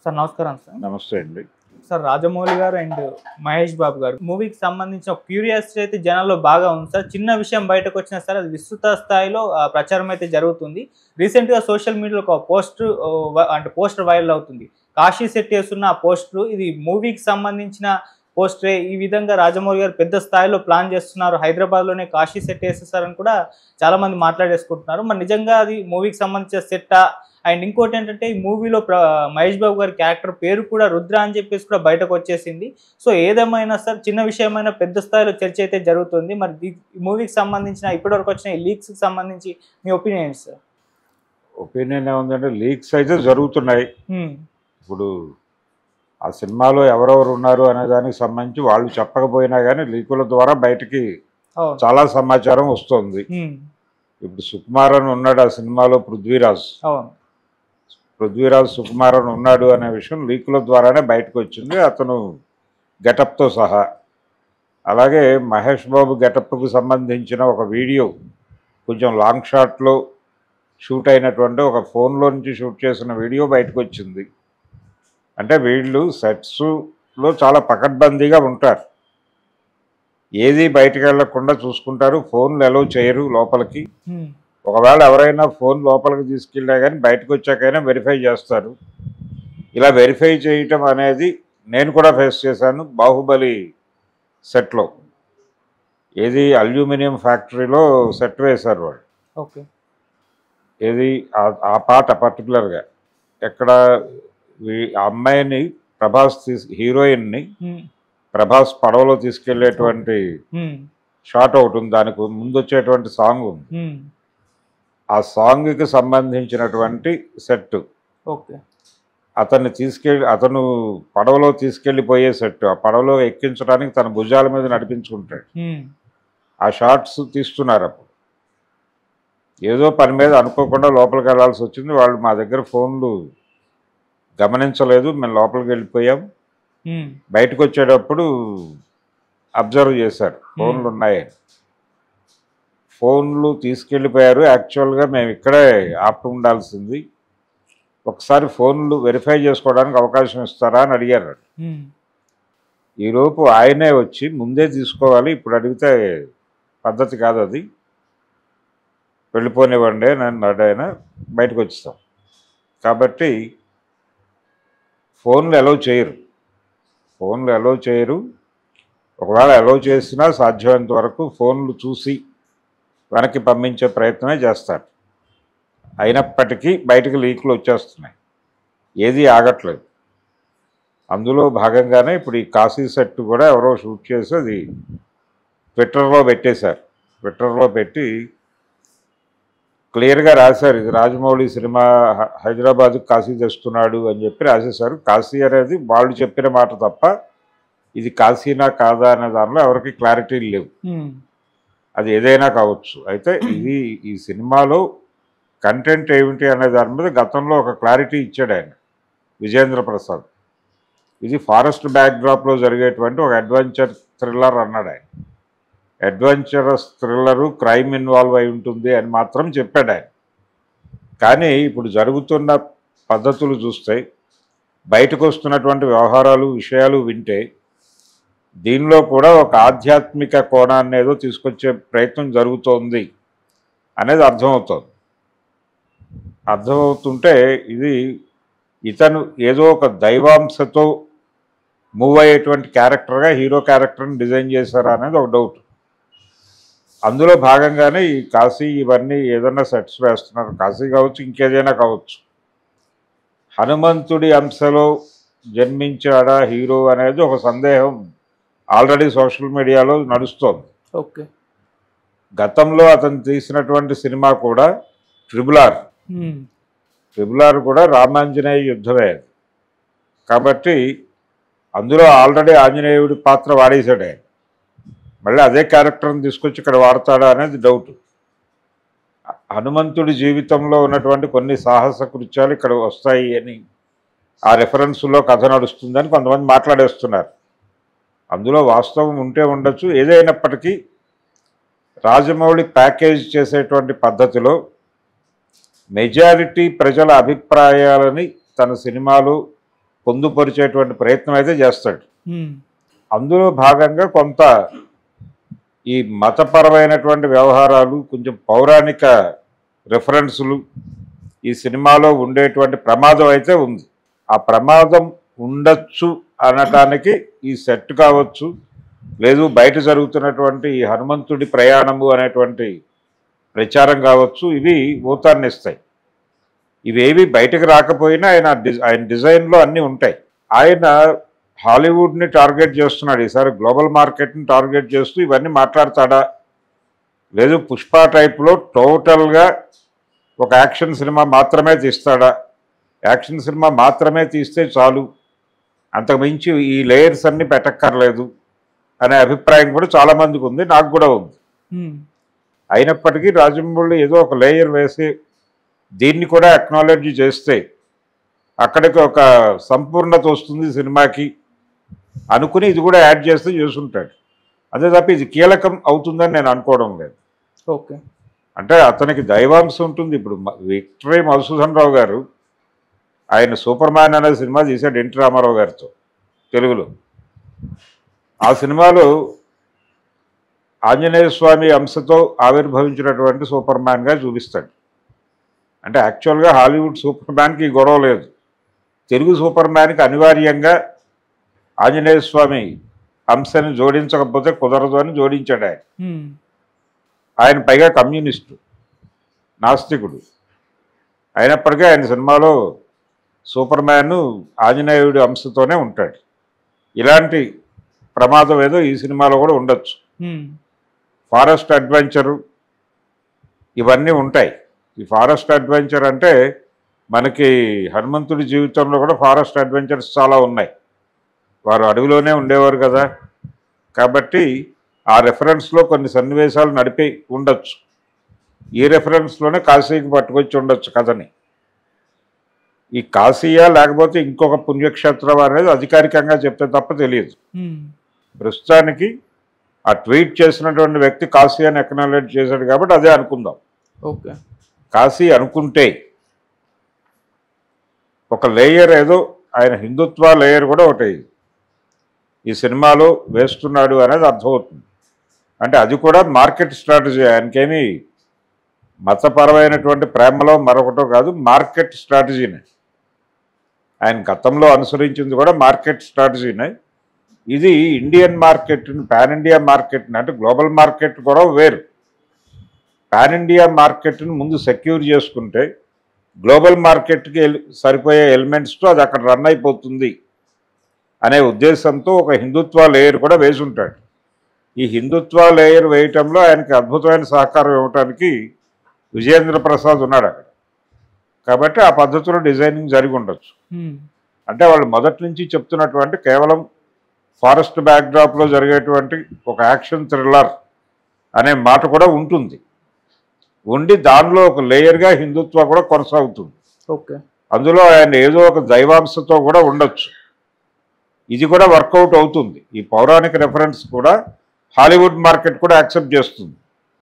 Sir నమస్కారం sir. నమస్తే అండి. సార్ రాజమౌళి గారు అండ్ మహేష్ బాబు గారు మూవీకి సంబంధించిన క్యూరియాసిటీ అయితే జనాల్లో బాగా ఉంది సార్. చిన్న విషయం బయటకు వచ్చినా సరే అది విస్తృత స్థాయిలో ప్రచారం అయితే జరుగుతుంది. రీసెంట్గా సోషల్ మీడియాలో ఒక పోస్టర్ వైరల్ అవుతుంది. కాశీ శెట్టి వేస్తున్న ఆ పోస్టర్ ఇది మూవీకి సంబంధించిన పోస్టరే. ఈ విధంగా రాజమౌళి గారు పెద్ద స్థాయిలో ప్లాన్ చేస్తున్నారు, హైదరాబాద్లోనే కాశీ సెట్ వేసేస్తారని కూడా చాలామంది మాట్లాడేసుకుంటున్నారు. మరి నిజంగా అది మూవీకి సంబంధించిన సెట్టా? అండ్ ఇంకోటి ఏంటంటే ఈ మూవీలో మహేష్ బాబు గారి క్యారెక్టర్ పేరు కూడా రుద్ర అని చెప్పేసి కూడా బయటకు వచ్చేసింది. సో ఏదేమైనా సార్ చిన్న విషయమైనా పెద్ద స్థాయిలో చర్చ అయితే జరుగుతుంది. మరి ఈ మూవీకి సంబంధించిన ఇప్పటివరకు వచ్చిన ఈ లీక్స్కి సంబంధించి మీ ఒపీనియన్ ఏంటి సార్? ఒపీనియన్ ఏముందంటే లీక్స్ అయితే జరుగుతున్నాయి. ఇప్పుడు ఆ సినిమాలో ఎవరెవరు ఉన్నారు అనే దానికి సంబంధించి వాళ్ళు చెప్పకపోయినా కానీ లీకుల ద్వారా బయటికి చాలా సమాచారం వస్తుంది. ఇప్పుడు సుకుమారన్ ఉన్నాడు ఆ సినిమాలో, పృథ్వీరాజ్ సుకుమారన్ ఉన్నాడు అనే విషయం లీకుల ద్వారానే బయటకు వచ్చింది, అతను గెటప్తో సహా. అలాగే మహేష్ బాబు గెటప్కు సంబంధించిన ఒక వీడియో కొంచెం లాంగ్ షాట్లో షూట్ అయినటువంటి ఒక ఫోన్లో నుంచి షూట్ చేసిన వీడియో బయటకు వచ్చింది. అంటే వీళ్ళు సెట్స్లో చాలా పకడ్బందీగా ఉంటారు, ఏది బయటకు వెళ్లకుండా చూసుకుంటారు, ఫోన్లు అలౌ చేయరు లోపలికి. ఒకవేళ ఎవరైనా ఫోన్ లోపలికి తీసుకెళ్ళా కానీ బయటకు వచ్చాకైనా వెరిఫై చేస్తారు. ఇలా వెరిఫై చేయటం అనేది నేను కూడా ఫేస్ చేశాను బాహుబలి సెట్లో. ఏది అల్యూమినియం ఫ్యాక్టరీలో సెట్ వేశారు వాళ్ళు. ఓకే. ఏది ఆ పాట పర్టికులర్గా ఎక్కడ అమ్మాయిని హీరోయిన్ని ప్రభాస్ పడవలో తీసుకెళ్లేటువంటి షాట్ ఒకటి ఉంది, దానికి ముందు వచ్చేటువంటి సాంగ్ ఉంది. ఆ సాంగ్కి సంబంధించినటువంటి సెట్. ఓకే. అతను పడవలో తీసుకెళ్ళిపోయే సెట్. ఆ పడవలో ఎక్కించడానికి తన భుజాల మీద నడిపించుకుంటాడు. ఆ షాట్స్ తీస్తున్నారు. అప్పుడు ఏదో పని మీద అనుకోకుండా లోపలికి వెళ్ళాల్సి వచ్చింది. వాళ్ళు మా దగ్గర ఫోన్లు గమనించలేదు, మేము లోపలికి వెళ్ళిపోయాం. బయటకు వచ్చేటప్పుడు అబ్జర్వ్ చేశారు ఫోన్లు ఉన్నాయని. ఫోన్లు తీసుకెళ్ళిపోయారు. యాక్చువల్గా మేము ఇక్కడే ఆపు ఉండాల్సింది, ఒకసారి ఫోన్లు వెరిఫై చేసుకోవడానికి అవకాశం ఇస్తారా అని అడిగారు. ఈలోపు ఆయనే వచ్చి ముందే తీసుకోవాలి, ఇప్పుడు అడిగితే పద్ధతి కాదు, అది వెళ్ళిపోనివ్వండి నన్ను అడైనా బయటకు వచ్చేస్తాం. కాబట్టి ఫోన్లు అలౌ చేయరు. ఒకవేళ అలౌ చేసినా సాధ్యమైనంత వరకు ఫోన్లు చూసి వెనక్కి పంపించే ప్రయత్నమే చేస్తారు. అయినప్పటికీ బయటకు లీకులు వచ్చేస్తున్నాయి, ఏది ఆగట్లేదు. అందులో భాగంగానే ఇప్పుడు ఈ కాశీ సెట్ కూడా ఎవరో షూట్ చేసి అది ట్విట్టర్లో పెట్టేశారు. ట్విట్టర్లో పెట్టి క్లియర్గా రాశారు, ఇది రాజమౌళి సినిమా, హైదరాబాద్కి కాశీ తెస్తున్నాడు అని చెప్పి రాసేశారు. కాశీ అనేది వాళ్ళు చెప్పిన మాట తప్ప ఇది కాశీనా కాదా అనే దానిలో ఎవరికి క్లారిటీ లేవు. అది ఏదైనా కావచ్చు. అయితే ఇది ఈ సినిమాలో కంటెంట్ ఏమిటి అనే దాని మీద గతంలో ఒక క్లారిటీ ఇచ్చాడు ఆయన, విజేంద్ర ప్రసాద్. ఇది ఫారెస్ట్ బ్యాక్డ్రాప్లో జరిగేటువంటి ఒక అడ్వెంచర్ థ్రిల్లర్ అన్నాడు ఆయన. అడ్వెంచరస్ థ్రిల్లరు, క్రైమ్ ఇన్వాల్వ్ అయి ఉంటుంది అని మాత్రం చెప్పాడు ఆయన. కానీ ఇప్పుడు జరుగుతున్న పద్ధతులు చూస్తే, బయటకు వస్తున్నటువంటి వ్యవహారాలు, విషయాలు వింటే దీనిలో కూడా ఒక ఆధ్యాత్మిక కోణాన్ని ఏదో తీసుకొచ్చే ప్రయత్నం జరుగుతోంది అనేది అర్థమవుతుంటే ఇది ఇతను ఏదో ఒక దైవాంశతో మూవ్ అయ్యేటువంటి క్యారెక్టర్గా హీరో క్యారెక్టర్ని డిజైన్ చేశారా అనేది ఒక డౌట్. అందులో భాగంగానే ఈ కాశీ ఇవన్నీ ఏదైనా సెట్స్ వేస్తున్నారు. కాశీ కావచ్చు, ఇంకేదైనా కావచ్చు. హనుమంతుడి అంశలో జన్మించాడా హీరో అనేది ఒక సందేహం ఆల్రెడీ సోషల్ మీడియాలో నడుస్తోంది. ఓకే. గతంలో అతను తీసినటువంటి సినిమా కూడా ట్రిపుల్ ఆర్ కూడా రామాంజనేయ యుద్ధమే. కాబట్టి అందులో ఆల్రెడీ ఆంజనేయుడి పాత్ర వాడేశాడే, మళ్ళీ అదే క్యారెక్టర్ని తీసుకొచ్చి ఇక్కడ వాడతాడా అనేది డౌట్. హనుమంతుడి జీవితంలో ఉన్నటువంటి కొన్ని సాహస కృత్యాలు ఇక్కడ వస్తాయి అని ఆ రెఫరెన్స్లో కథ నడుస్తుందని కొంతమంది మాట్లాడేస్తున్నారు. అందులో వాస్తవం ఉంటే ఉండొచ్చు. ఏదైనప్పటికీ రాజమౌళి ప్యాకేజ్ చేసేటువంటి పద్ధతిలో మెజారిటీ ప్రజల అభిప్రాయాలని తన సినిమాలు పొందుపరిచేటువంటి ప్రయత్నం అయితే చేస్తాడు. ఉమ్, అందులో భాగంగా కొంత ఈ మతపరమైనటువంటి వ్యవహారాలు, కొంచెం పౌరాణిక రెఫరెన్సులు ఈ సినిమాలో ఉండేటువంటి ప్రమాదం అయితే ఉంది. ఆ ప్రమాదం ఉండొచ్చు అనటానికి ఈ సెట్ కావచ్చు, లేదు బయట జరుగుతున్నటువంటి ఈ హనుమంతుడి ప్రయాణము అనేటువంటి ప్రచారం కావచ్చు, ఇవి ఊతాన్ని ఇస్తాయి. ఇవేవి బయటకు రాకపోయినా ఆయన డిజైన్లో అన్నీ ఉంటాయి. ఆయన హాలీవుడ్ని టార్గెట్ చేస్తున్నాడు ఈసారి, గ్లోబల్ మార్కెట్ని టార్గెట్ చేస్తూ ఇవన్నీ మాట్లాడతాడా, లేదు పుష్ప టైప్లో టోటల్గా ఒక యాక్షన్ సినిమా మాత్రమే తీస్తాడా, యాక్షన్ సినిమా మాత్రమే తీస్తే చాలు, అంతకుమించి ఈ లేయర్స్ అన్నీ పెట్టక్కర్లేదు అనే అభిప్రాయం కూడా చాలామందికి ఉంది, నాకు కూడా ఉంది. అయినప్పటికీ రాజమౌళి ఏదో ఒక లేయర్ వేసి దీన్ని కూడా అక్నాలెడ్జ్ చేస్తే అక్కడికి ఒక సంపూర్ణత వస్తుంది సినిమాకి అనుకుని ఇది కూడా యాడ్ చేస్తే చేసుంటాడు. అదే తప్ప ఇది కీలకం అవుతుందని నేను అనుకోవడం లేదు. ఓకే, అంటే అతనికి దైవాంశం ఉంటుంది. ఇప్పుడు విక్టరీ మధుసూదన్ రావు గారు ఆయన సూపర్ మ్యాన్ అనే సినిమా తీశాడు ఎన్టీ రామారావు గారితో తెలుగులో. ఆ సినిమాలో ఆంజనేయ స్వామి అంశతో ఆవిర్భవించినటువంటి సూపర్ మ్యాన్గా చూపిస్తాడు. అంటే యాక్చువల్గా హాలీవుడ్ సూపర్ మ్యాన్కి ఈ గొడవ లేదు, తెలుగు సూపర్ మ్యాన్కి అనివార్యంగా ఆంజనేయ స్వామి అంశాన్ని జోడించకపోతే కుదరదు అని జోడించాడు ఆయన. ఆయన పైగా కమ్యూనిస్టు, నాస్తికుడు అయినప్పటికీ ఆయన సినిమాలో సూపర్ మ్యాన్ ఆంజనేయుడి అంశతోనే ఉంటాడు. ఇలాంటి ప్రమాదం ఏదో ఈ సినిమాలో కూడా ఉండొచ్చు. ఫారెస్ట్ అడ్వెంచరు ఇవన్నీ ఉంటాయి. ఈ ఫారెస్ట్ అడ్వెంచర్ అంటే మనకి హనుమంతుడి జీవితంలో కూడా ఫారెస్ట్ అడ్వెంచర్స్ చాలా ఉన్నాయి. వారు అడవిలోనే ఉండేవారు కదా, కాబట్టి ఆ రెఫరెన్స్లో కొన్ని సన్నివేశాలు నడిపి ఉండొచ్చు. ఈ రెఫరెన్స్లోనే కాశీకి పట్టుకొచ్చి ఉండొచ్చు కథని. ఈ కాశీయా లేకపోతే ఇంకొక పుణ్యక్షేత్రం అనేది అధికారికంగా చెప్తే తప్ప తెలియదు. ప్రస్తుతానికి ఆ ట్వీట్ చేసినటువంటి వ్యక్తి కాశీ అని అక్నాలెడ్జ్ చేశాడు కాబట్టి అదే అనుకుందాం. ఓకే, కాశీ అనుకుంటే ఒక లేయర్ ఏదో ఆయన హిందుత్వ లేయర్ కూడా ఒకటి ఈ సినిమాలో వేస్తున్నాడు అనేది అర్థమవుతుంది. అంటే అది కూడా మార్కెట్ స్ట్రాటజీ. ఆయనకేమీ మతపరమైనటువంటి ప్రేమలో మరొకటో కాదు, మార్కెట్ స్ట్రాటజీనే. ఆయన గతంలో అనుసరించింది కూడా మార్కెట్ స్ట్రాటజీనే. ఇది ఇండియన్ మార్కెట్ని, పాన్ ఇండియా మార్కెట్ని, అంటే గ్లోబల్ మార్కెట్ కూడా వేరు. పాన్ ఇండియా మార్కెట్ని ముందు సెక్యూర్ చేసుకుంటే గ్లోబల్ మార్కెట్కి సరిపోయే ఎలిమెంట్స్తో అది అక్కడ రన్ అయిపోతుంది అనే ఉద్దేశంతో ఒక హిందుత్వ లేయర్ కూడా వేసి ఉంటాడు. ఈ హిందుత్వ లేయర్ వేయటంలో ఆయనకి అద్భుతమైన సహకారం ఇవ్వటానికి విజయేంద్ర ప్రసాద్ ఉన్నాడు అక్కడ. కాబట్టి ఆ పద్ధతిలో డిజైనింగ్ జరిగి ఉండొచ్చు. అంటే వాళ్ళు మొదటి నుంచి చెప్తున్నటువంటి కేవలం ఫారెస్ట్ బ్యాక్డ్రాప్లో జరిగేటువంటి ఒక యాక్షన్ థ్రిల్లర్ అనే మాట కూడా ఉంటుంది, ఉండి దానిలో ఒక లేయర్గా హిందుత్వ కూడా కొనసాగుతుంది. ఓకే, అందులో ఆయన ఏదో ఒక దైవాంశతో కూడా ఉండొచ్చు. ఇది కూడా వర్కౌట్ అవుతుంది. ఈ పౌరాణిక రెఫరెన్స్ కూడా హాలీవుడ్ మార్కెట్ కూడా యాక్సెప్ట్ చేస్తుంది.